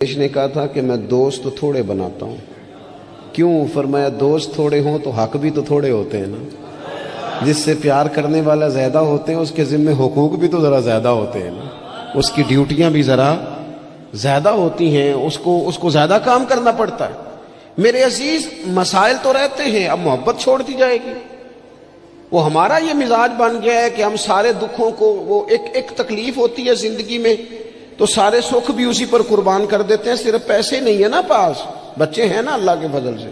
نے کہا تھا کہ میں دوست تو تھوڑے بناتا ہوں. کیوں؟ فرمایا دوست تھوڑے ہوں تو حق بھی تو تھوڑے ہوتے ہیں نا. جس سے پیار کرنے والا زیادہ ہوتے ہیں اس کے ذمہ حقوق بھی تو ذرا زیادہ ہوتے ہیں نا. اس کی ڈیوٹیاں بھی ذرا زیادہ ہوتی ہیں، اس کو زیادہ کام کرنا پڑتا ہے. میرے عزیز، مسائل تو رہتے ہیں، اب محبت چھوڑ دی جائے گی. وہ ہمارا یہ مزاج بن گیا ہے کہ ہم سارے دکھوں کو، وہ ایک تکلیف ہوتی ہے زندگی میں تو سارے سکھ بھی اسی پر قربان کر دیتے ہیں. صرف پیسے نہیں ہے نا پاس، بچے ہیں نا اللہ کے فضل سے،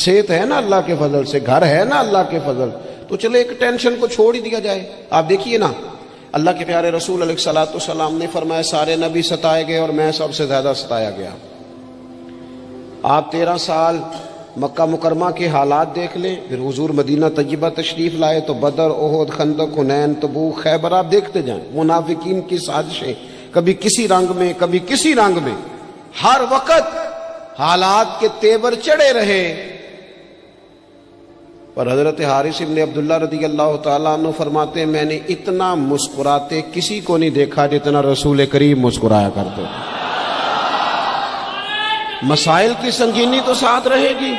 صحت ہے نا اللہ کے فضل سے، گھر ہے نا اللہ کے فضل، تو چلے ایک ٹینشن کو چھوڑ ہی دیا جائے. آپ دیکھیے نا، اللہ کے پیارے رسول علیہ الصلوۃ والسلام نے فرمایا سارے نبی ستائے گئے اور میں سب سے زیادہ ستایا گیا. آپ 13 سال مکہ مکرمہ کے حالات دیکھ لیں، پھر حضور مدینہ طیبہ تشریف لائے تو بدر، احد، خندق، حنین، تبوک، خیبر، آپ دیکھتے جائیں منافقین کی سازشیں، کبھی کسی رنگ میں کبھی کسی رنگ میں، ہر وقت حالات کے تیور چڑھے رہے. اور حضرت حارث ابن عبداللہ رضی اللہ تعالیٰ عنہ فرماتے ہیں میں نے اتنا مسکراتے کسی کو نہیں دیکھا جتنا رسول کریم مسکرایا کرتے. مسائل کی سنگینی تو ساتھ رہے گی.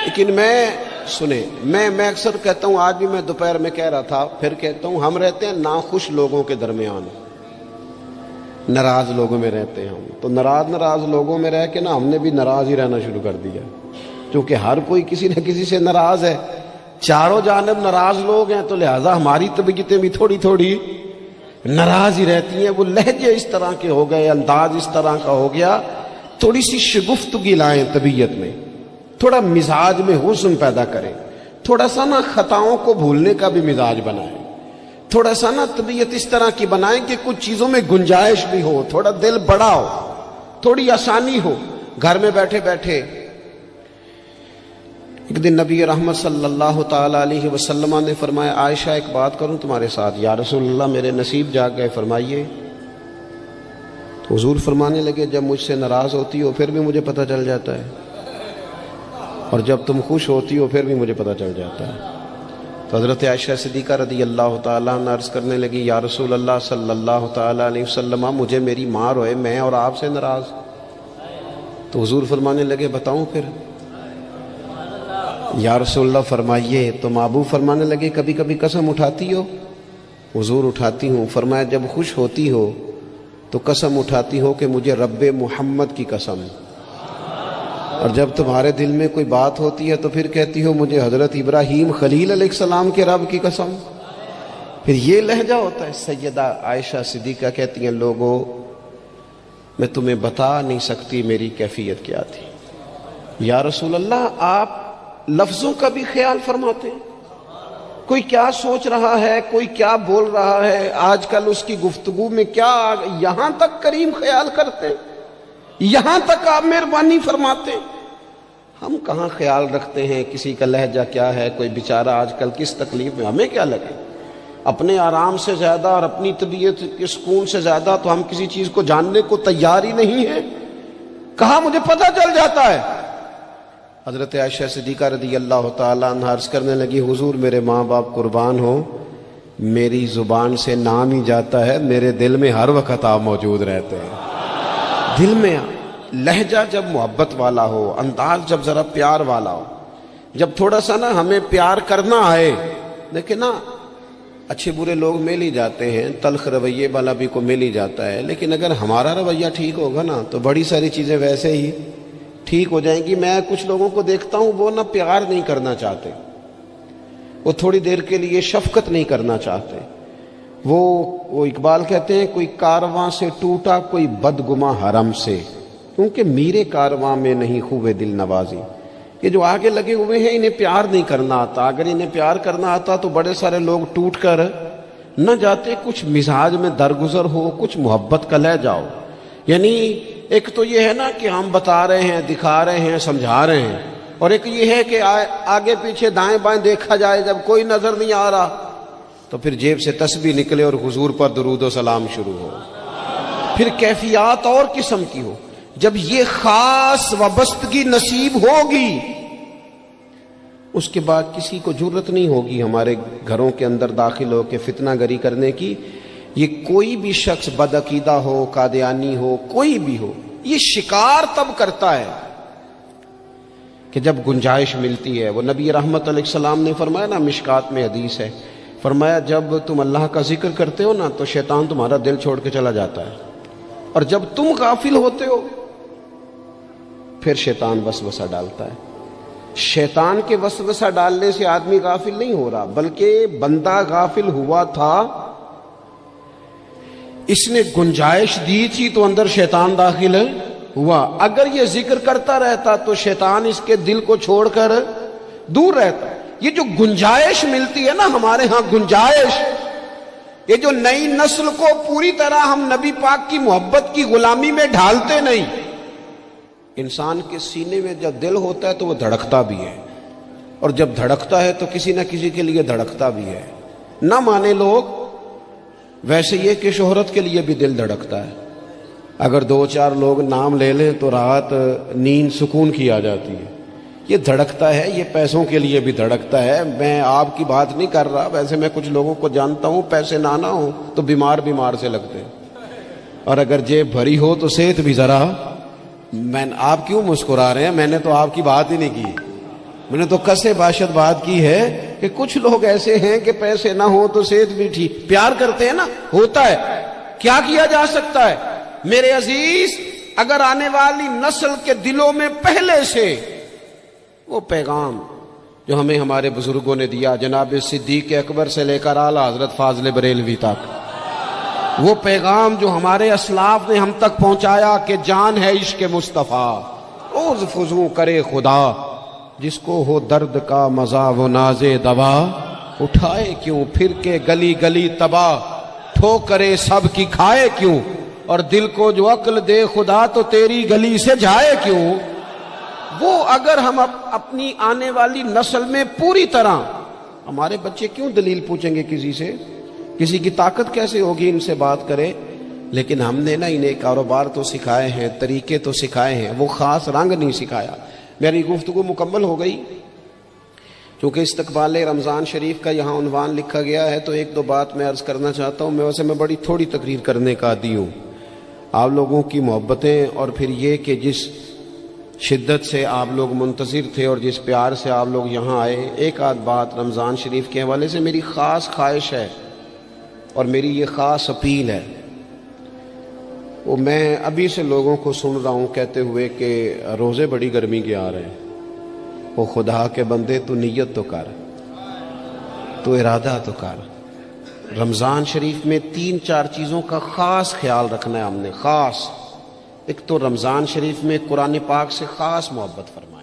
لیکن میں اکثر کہتا ہوں، آج بھی میں دوپہر میں کہہ رہا تھا، پھر کہتا ہوں، ہم رہتے ہیں ناخوش لوگوں کے درمیان، ناراض لوگوں میں رہتے ہیں ہم. تو ناراض لوگوں میں رہ کے نا ہم نے بھی ناراض ہی رہنا شروع کر دیا، کیونکہ ہر کوئی کسی نہ کسی سے ناراض ہے. چاروں جانب ناراض لوگ ہیں، تو لہذا ہماری طبیعتیں بھی تھوڑی تھوڑی ناراض ہی رہتی ہیں. وہ لہجے اس طرح کے ہو گئے، انداز اس طرح کا ہو گیا. تھوڑی سی شگفتگی لائیں طبیعت میں، تھوڑا مزاج میں حسن پیدا کریں، تھوڑا سا نا خطاؤں کو بھولنے کا بھی مزاج بنائیں، تھوڑا سا نا طبیعت اس طرح کی بنائیں کہ کچھ چیزوں میں گنجائش بھی ہو، تھوڑا دل بڑا ہو، تھوڑی آسانی ہو. گھر میں بیٹھے بیٹھے ایک دن نبی رحمت صلی اللہ تعالی علیہ وسلم نے فرمایا عائشہ ایک بات کروں تمہارے ساتھ؟ یا رسول اللہ میرے نصیب جاگ گئے. فرمائیے. تو حضور فرمانے لگے جب مجھ سے ناراض ہوتی ہو پھر بھی مجھے پتہ چل جاتا ہے، اور جب تم خوش ہوتی ہو پھر بھی مجھے پتہ چل جاتا ہے. تو حضرت عائشہ صدیقہ رضی اللہ تعالیٰ عنہ عرض کرنے لگی یا رسول اللہ صلی اللہ تعالیٰ علیہ وسلم مجھے میری ماں روئے، میں اور آپ سے ناراض. تو حضور فرمانے لگے بتاؤں پھر؟ یا رسول اللہ فرمائیے. تو محبوب فرمانے لگے کبھی کبھی قسم اٹھاتی ہو؟ حضور اٹھاتی ہوں. فرمایا جب خوش ہوتی ہو تو قسم اٹھاتی ہو کہ مجھے رب محمد کی قسم، اور جب تمہارے دل میں کوئی بات ہوتی ہے تو پھر کہتی ہو مجھے حضرت ابراہیم خلیل علیہ السلام کے رب کی قسم. پھر یہ لہجہ ہوتا ہے. سیدہ عائشہ صدیقہ کہتی ہیں لوگوں میں تمہیں بتا نہیں سکتی میری کیفیت کیا تھی. یا رسول اللہ آپ لفظوں کا بھی خیال فرماتے ہیں، کوئی کیا سوچ رہا ہے، کوئی کیا بول رہا ہے، آج کل اس کی گفتگو میں کیا، یہاں تک کریم خیال کرتے ہیں، یہاں تک آپ مہربانی فرماتے ہیں. ہم کہاں خیال رکھتے ہیں کسی کا لہجہ کیا ہے، کوئی بیچارہ آج کل کس تکلیف میں، ہمیں کیا لگے. اپنے آرام سے زیادہ اور اپنی طبیعت کے سکون سے زیادہ تو ہم کسی چیز کو جاننے کو تیار ہی نہیں ہیں. کہاں مجھے پتہ چل جاتا ہے. حضرت عائشہ صدیقہ رضی اللہ تعالیٰ عنہ عرض کرنے لگی حضور میرے ماں باپ قربان ہو، میری زبان سے نام ہی جاتا ہے، میرے دل میں ہر وقت آپ موجود رہتے ہیں. دل میں لہجہ جب محبت والا ہو، انداز جب ذرا پیار والا ہو، جب تھوڑا سا نا ہمیں پیار کرنا آئے. دیکھیں نا اچھے برے لوگ مل ہی جاتے ہیں، تلخ رویے والا بھی کو مل ہی جاتا ہے، لیکن اگر ہمارا رویہ ٹھیک ہوگا نا تو بڑی ساری چیزیں ویسے ہی ٹھیک ہو جائیں گی. میں کچھ لوگوں کو دیکھتا ہوں وہ نہ پیار نہیں کرنا چاہتے، وہ تھوڑی دیر کے لیے شفقت نہیں کرنا چاہتے. وہ اقبال کہتے ہیں کوئی کارواں سے ٹوٹا کوئی بدگماں حرم سے، کیونکہ میرے کارواں میں نہیں خوبے دل نوازی. یہ جو آگے لگے ہوئے ہیں انہیں پیار نہیں کرنا آتا. اگر انہیں پیار کرنا آتا تو بڑے سارے لوگ ٹوٹ کر نہ جاتے. کچھ مزاج میں درگزر ہو، کچھ محبت کا لے جاؤ. یعنی ایک تو یہ ہے نا کہ ہم بتا رہے ہیں، دکھا رہے ہیں، سمجھا رہے ہیں، اور ایک یہ ہے کہ آگے پیچھے دائیں بائیں دیکھا جائے. جب کوئی نظر نہیں آ رہا تو پھر جیب سے تسبیح نکلے اور حضور پر درود و سلام شروع ہو. پھر کیفیات اور قسم کی ہو. جب یہ خاص وابستگی نصیب ہوگی اس کے بعد کسی کو جرت نہیں ہوگی ہمارے گھروں کے اندر داخل ہو کے فتنہ گری کرنے کی. یہ کوئی بھی شخص بدعقیدہ ہو، قادیانی ہو، کوئی بھی ہو، یہ شکار تب کرتا ہے کہ جب گنجائش ملتی ہے۔ وہ نبی رحمت علیہ السلام نے فرمایا نا، مشکات میں حدیث ہے، فرمایا جب تم اللہ کا ذکر کرتے ہو نا تو شیطان تمہارا دل چھوڑ کے چلا جاتا ہے، اور جب تم غافل ہوتے ہو پھر شیطان وسوسہ ڈالتا ہے۔ شیطان کے وسوسہ ڈالنے سے آدمی غافل نہیں ہو رہا، بلکہ بندہ غافل ہوا تھا، اس نے گنجائش دی تھی تو اندر شیطان داخل ہوا۔ اگر یہ ذکر کرتا رہتا تو شیطان اس کے دل کو چھوڑ کر دور رہتا۔ یہ جو گنجائش ملتی ہے نا ہمارے ہاں، گنجائش، یہ جو نئی نسل کو پوری طرح ہم نبی پاک کی محبت کی غلامی میں ڈھالتے نہیں۔ انسان کے سینے میں جب دل ہوتا ہے تو وہ دھڑکتا بھی ہے، اور جب دھڑکتا ہے تو کسی نہ کسی کے لیے دھڑکتا بھی ہے۔ نہ مانے لوگ، ویسے یہ کہ شہرت کے لیے بھی دل دھڑکتا ہے۔ اگر 2-4 لوگ نام لے لیں تو رات نیند سکون کی آ جاتی ہے۔ یہ دھڑکتا ہے، یہ پیسوں کے لیے بھی دھڑکتا ہے۔ میں آپ کی بات نہیں کر رہا، ویسے میں کچھ لوگوں کو جانتا ہوں، پیسے نہ ہوں تو بیمار سے لگتے ہیں، اور اگر جیب بھری ہو تو صحت بھی ذرا۔ آپ کیوں مسکرا رہے ہیں؟ میں نے تو آپ کی بات ہی نہیں کی، میں نے تو کسے باشد بات کی ہے کہ کچھ لوگ ایسے ہیں کہ پیسے نہ ہو تو صحت بھی ٹھیک، پیار کرتے ہیں نا، ہوتا ہے، کیا کیا جا سکتا ہے؟ میرے عزیز، اگر آنے والی نسل کے دلوں میں پہلے سے وہ پیغام جو ہمیں ہمارے بزرگوں نے دیا، جناب صدیق اکبر سے لے کر اعلیٰ حضرت فاضل بریلوی تک، وہ پیغام جو ہمارے اسلاف نے ہم تک پہنچایا کہ جان ہے عشق مصطفیٰ، روز فضو کرے خدا، جس کو ہو درد کا مزہ وہ ناز دوا، اٹھائے کیوں پھر کے گلی گلی تباہ، ٹھوکرے سب کی کھائے کیوں، اور دل کو جو عقل دے خدا تو تیری گلی سے جائے کیوں۔ وہ اگر ہم اپنی آنے والی نسل میں پوری طرح، ہمارے بچے کیوں دلیل پوچھیں گے کسی سے؟ کسی کی طاقت کیسے ہوگی ان سے بات کرے؟ لیکن ہم نے نا انہیں کاروبار تو سکھائے ہیں، طریقے تو سکھائے ہیں، وہ خاص رنگ نہیں سکھایا۔ میری گفتگو مکمل ہو گئی، چونکہ استقبال رمضان شریف کا یہاں عنوان لکھا گیا ہے تو 1-2 بات میں عرض کرنا چاہتا ہوں۔ میں بڑی تھوڑی تقریر کرنے کا عادی ہوں۔ آپ لوگوں کی محبتیں، اور پھر یہ کہ جس شدت سے آپ لوگ منتظر تھے اور جس پیار سے آپ لوگ یہاں آئے، ایک آدھ بات رمضان شریف کے حوالے سے میری خاص خواہش ہے اور میری یہ خاص اپیل ہے۔ وہ میں ابھی سے لوگوں کو سن رہا ہوں کہتے ہوئے کہ روزے بڑی گرمی کے آ رہے ہیں۔ وہ خدا کے بندے، تو نیت تو کر، تو ارادہ تو کر۔ رمضان شریف میں 3-4 چیزوں کا خاص خیال رکھنا ہے ہم نے، خاص۔ ایک تو رمضان شریف میں قرآن پاک سے خاص محبت فرمائیں۔